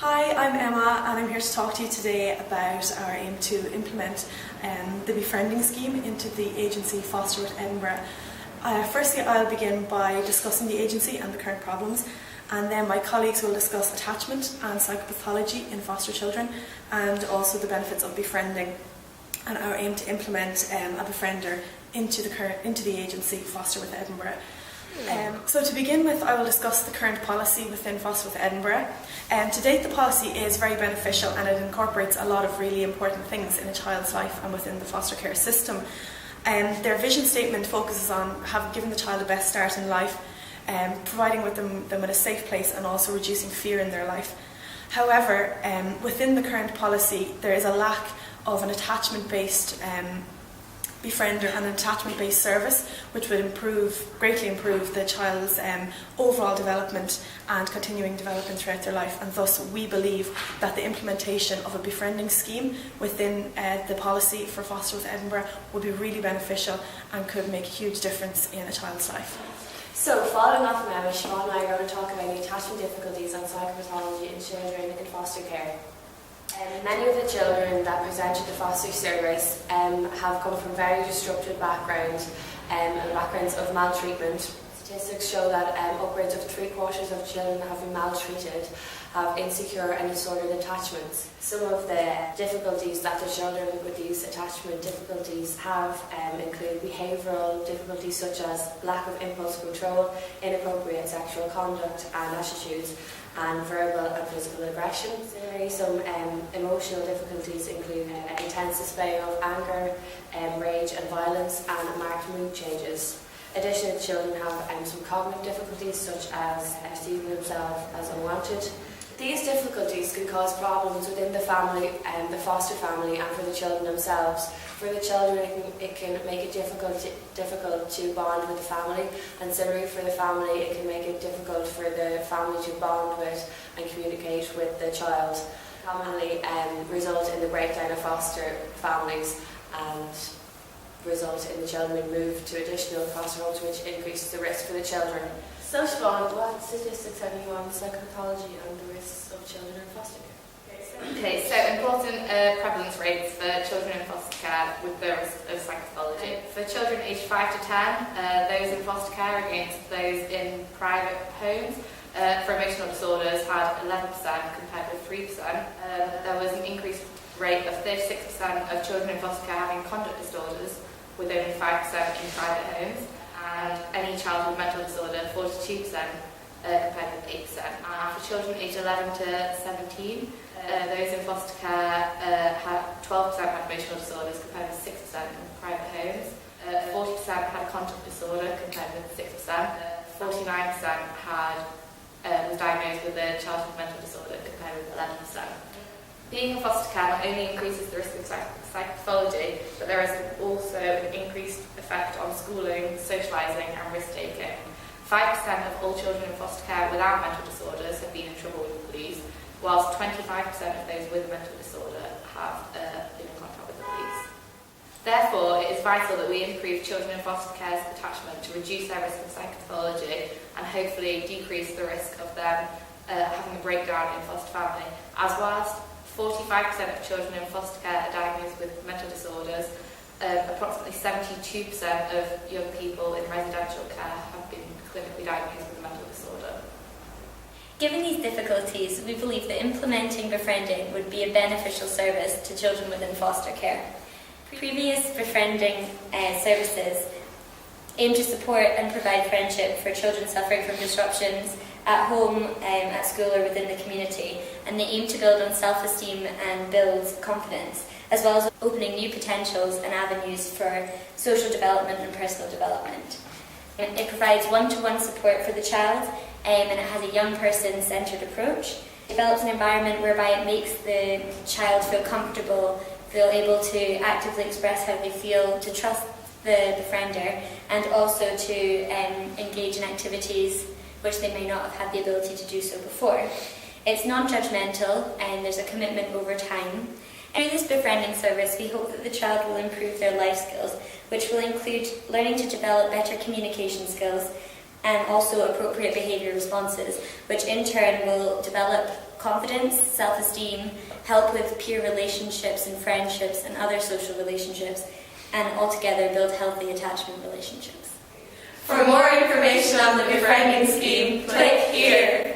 Hi, I'm Emma and I'm here to talk to you today about our aim to implement the befriending scheme into the agency Foster with Edinburgh. Firstly, I'll begin by discussing the agency and the current problems, and then my colleagues will discuss attachment and psychopathology in foster children and also the benefits of befriending and our aim to implement a befriender into the agency Foster with Edinburgh. So to begin with, I will discuss the current policy within Foster with Edinburgh. To date, the policy is very beneficial and it incorporates a lot of really important things in a child's life and within the foster care system. Their vision statement focuses on giving the child the best start in life, providing them with a safe place and also reducing fear in their life. However, within the current policy, there is a lack of an attachment-based befriender and an attachment-based service which would greatly improve the child's overall development and continuing development throughout their life, and thus we believe that the implementation of a befriending scheme within the policy for Foster with Edinburgh would be really beneficial and could make a huge difference in a child's life. So, following on from Emma, Siobhan and I are going to talk about the attachment difficulties and psychopathology in children in foster care. Many of the children that present to the foster service have come from very disrupted backgrounds and backgrounds of maltreatment. Statistics show that upwards of 3/4 of children that have been maltreated have insecure and disordered attachments. Some of the difficulties that the children with these attachment difficulties have include behavioural difficulties such as lack of impulse control, inappropriate sexual conduct and attitudes, and verbal and physical aggression. Similarly, some emotional difficulties include intense display of anger, rage and violence, and marked mood changes. Additionally, children have some cognitive difficulties such as perceiving themselves as unwanted. These difficulties can cause problems within the family and the foster family and for the children themselves. For the children, it can make it difficult to bond with the family, and similarly for the family, it can make it difficult for the family to bond with and communicate with the child. Commonly result in the breakdown of foster families and result in the children being moved to additional foster homes, which increases the risk for the children. So Siobhan, what statistics have you on psychopathology and the risks of children in foster care? Okay, so important prevalence rates for children in foster care with the risk of psychopathology. For children aged 5 to 10, those in foster care against those in private homes for emotional disorders had 11% compared with 3%. There was an increased rate of 36% of children in foster care having conduct disorders, with only 5% in private homes, and any child with mental disorder, 42% compared with 8%. And for children aged 11 to 17, those in foster care had 12% had emotional disorders compared with 6% in private homes. 40% had conduct disorder compared with 6%. 49% was diagnosed with a childhood mental disorder compared with 11%. Being in foster care not only increases the risk of psychopathology, but there is also an increased effect on schooling, socialising and risk-taking. 5% of all children in foster care without mental disorders have been in trouble with the police, whilst 25% of those with a mental disorder have been in contact with the police. Therefore, it is vital that we improve children in foster care's attachment to reduce their risk of psychopathology and hopefully decrease the risk of them having a breakdown in foster family, as whilst 45% of children in foster care are diagnosed with mental disorders. Approximately 72% of young people in residential care have been clinically diagnosed with a mental disorder. Given these difficulties, we believe that implementing befriending would be a beneficial service to children within foster care. Previous befriending services aim to support and provide friendship for children suffering from disruptions at home, at school or within the community, and they aim to build on self-esteem and build confidence, as well as opening new potentials and avenues for social development and personal development. It provides one-to-one support for the child, and it has a young person-centred approach. It develops an environment whereby it makes the child feel comfortable, feel able to actively express how they feel, to trust the befriender, and also to engage in activities which they may not have had the ability to do so before. It's non-judgmental and there's a commitment over time. Through this befriending service, we hope that the child will improve their life skills, which will include learning to develop better communication skills and also appropriate behaviour responses, which in turn will develop confidence, self-esteem, help with peer relationships and friendships and other social relationships, and altogether build healthy attachment relationships. For more information on the befriending scheme, click here.